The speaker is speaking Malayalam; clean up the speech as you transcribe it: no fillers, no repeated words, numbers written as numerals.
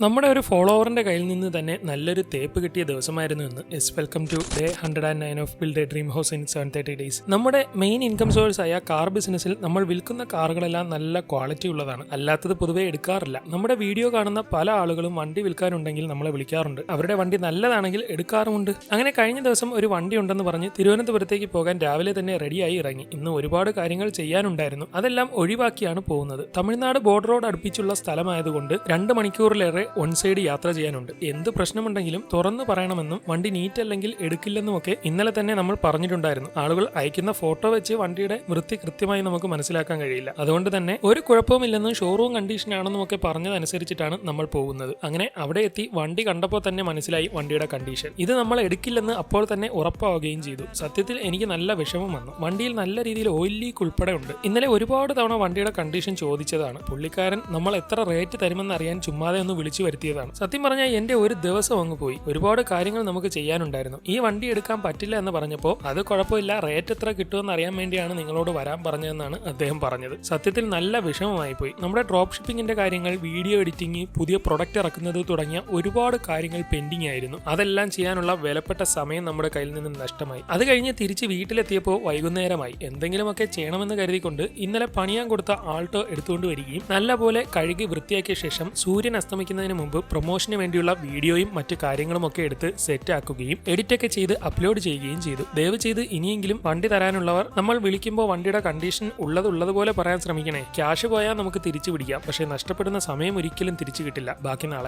നമ്മുടെ ഒരു ഫോളോവറിന്റെ കയ്യിൽ നിന്ന് തന്നെ നല്ലൊരു തേപ്പ് കിട്ടിയ ദിവസമായിരുന്നു ഇന്ന്. Welcome to day 109 of build a dream house in 730 days. നമ്മുടെ മെയിൻ ഇൻകം സോഴ്സ് ആയ കാർ ബിസിനസ്സിൽ നമ്മൾ വിൽക്കുന്ന കാറുകളെല്ലാം നല്ല ക്വാളിറ്റി ഉള്ളതാണ്. അല്ലാത്തത് പൊതുവെ എടുക്കാറില്ല. നമ്മുടെ വീഡിയോ കാണുന്ന പല ആളുകളും വണ്ടി വിൽക്കാനുണ്ടെങ്കിൽ നമ്മളെ വിളിക്കാറുണ്ട്. അവരുടെ വണ്ടി നല്ലതാണെങ്കിൽ എടുക്കാറുമുണ്ട്. അങ്ങനെ കഴിഞ്ഞ ദിവസം ഒരു വണ്ടി ഉണ്ടെന്ന് പറഞ്ഞ് തിരുവനന്തപുരത്തേക്ക് പോകാൻ രാവിലെ തന്നെ റെഡിയായി ഇറങ്ങി. ഇന്ന് ഒരുപാട് കാര്യങ്ങൾ ചെയ്യാനുണ്ടായിരുന്നു. അതെല്ലാം ഒഴിവാക്കിയാണ് പോകുന്നത്. തമിഴ്നാട് ബോർഡറോട് അടുപ്പിച്ചുള്ള സ്ഥലമായതുകൊണ്ട് 2 മണിക്കൂറിലേറെ ഒൺ സൈഡ് യാത്ര ചെയ്യാനുണ്ട്. എന്ത് പ്രശ്നമുണ്ടെങ്കിലും തുറന്നു പറയണമെന്നും വണ്ടി നീറ്റ് അല്ലെങ്കിൽ എടുക്കില്ലെന്നും ഒക്കെ ഇന്നലെ തന്നെ നമ്മൾ പറഞ്ഞിട്ടുണ്ടായിരുന്നു. ആളുകൾ അയക്കുന്ന ഫോട്ടോ വെച്ച് വണ്ടിയുടെ വൃത്തി കൃത്യമായി നമുക്ക് മനസ്സിലാക്കാൻ കഴിയില്ല. അതുകൊണ്ട് തന്നെ ഒരു കുഴപ്പവുമില്ലെന്നും ഷോറൂം കണ്ടീഷൻ ആണെന്നും ഒക്കെ പറഞ്ഞതനുസരിച്ചിട്ടാണ് നമ്മൾ പോകുന്നത്. അങ്ങനെ അവിടെ എത്തി വണ്ടി കണ്ടപ്പോൾ തന്നെ മനസ്സിലായി വണ്ടിയുടെ കണ്ടീഷൻ. ഇത് നമ്മൾ എടുക്കില്ലെന്ന് അപ്പോൾ തന്നെ ഉറപ്പാവുകയും ചെയ്തു. സത്യത്തിൽ എനിക്ക് നല്ല വിഷമം വന്നു. വണ്ടിയിൽ നല്ല രീതിയിൽ ഓയിൽ ലീക്ക് ഉൾപ്പെടെ ഉണ്ട്. ഇന്നലെ ഒരുപാട് തവണ വണ്ടിയുടെ കണ്ടീഷൻ ചോദിച്ചതാണ്. പുള്ളിക്കാരൻ നമ്മൾ എത്ര റേറ്റ് തരുമെന്ന് അറിയാൻ ചുമ്മാതെ ഒന്ന് വിളിച്ചു വരുത്തിയതാണ്. സത്യം പറഞ്ഞാൽ എന്റെ ഒരു ദിവസം അങ്ങ് പോയി. ഒരുപാട് കാര്യങ്ങൾ നമുക്ക് ചെയ്യാനുണ്ടായിരുന്നു. ഈ വണ്ടി എടുക്കാൻ പറ്റില്ല എന്ന് പറഞ്ഞപ്പോൾ അത് കുഴപ്പമില്ല, റേറ്റ് എത്ര കിട്ടുമെന്ന് അറിയാൻ വേണ്ടിയാണ് നിങ്ങളോട് വരാൻ പറഞ്ഞതെന്നാണ് അദ്ദേഹം പറഞ്ഞത്. സത്യത്തിൽ നല്ല വിഷമമായി പോയി. നമ്മുടെ ഡ്രോപ്പ് ഷിപ്പിംഗിന്റെ കാര്യങ്ങൾ, വീഡിയോ എഡിറ്റിംഗ്, പുതിയ പ്രൊഡക്റ്റ് ഇറക്കുന്നത് തുടങ്ങിയ ഒരുപാട് കാര്യങ്ങൾ പെൻഡിങ് ആയിരുന്നു. അതെല്ലാം ചെയ്യാനുള്ള വിലപ്പെട്ട സമയം നമ്മുടെ കയ്യിൽ നിന്നും നഷ്ടമായി. അത് കഴിഞ്ഞ് തിരിച്ച് വീട്ടിലെത്തിയപ്പോൾ വൈകുന്നേരമായി. എന്തെങ്കിലുമൊക്കെ ചെയ്യണമെന്ന് കരുതിക്കൊണ്ട് ഇന്നലെ പണിയാൻ കൊടുത്ത ആൾട്ടോ എടുത്തുകൊണ്ട് വരികയും നല്ലപോലെ കഴുകി വൃത്തിയാക്കിയ ശേഷം സൂര്യൻ അസ്തമിക്കുന്നതിന് മുമ്പ് പ്രൊമോഷന് വേണ്ടിയുള്ള വീഡിയോയും മറ്റു കാര്യങ്ങളും ഒക്കെ എടുത്ത് സെറ്റ് ആക്കുകയും എഡിറ്റൊക്കെ ചെയ്ത് അപ്ലോഡ് ചെയ്യുകയും ചെയ്തു. ദയവ് ചെയ്ത് ഇനിയെങ്കിലും വണ്ടി തരാനുള്ളവർ നമ്മൾ വിളിക്കുമ്പോൾ വണ്ടിയുടെ കണ്ടീഷൻ ഉള്ളതുപോലെ പറയാൻ ശ്രമിക്കണേ. ക്യാഷ് പോയാൽ നമുക്ക് തിരിച്ചു പിടിക്കാം, പക്ഷേ നഷ്ടപ്പെടുന്ന സമയം ഒരിക്കലും തിരിച്ചു കിട്ടില്ല. ബാക്കി നാളെ.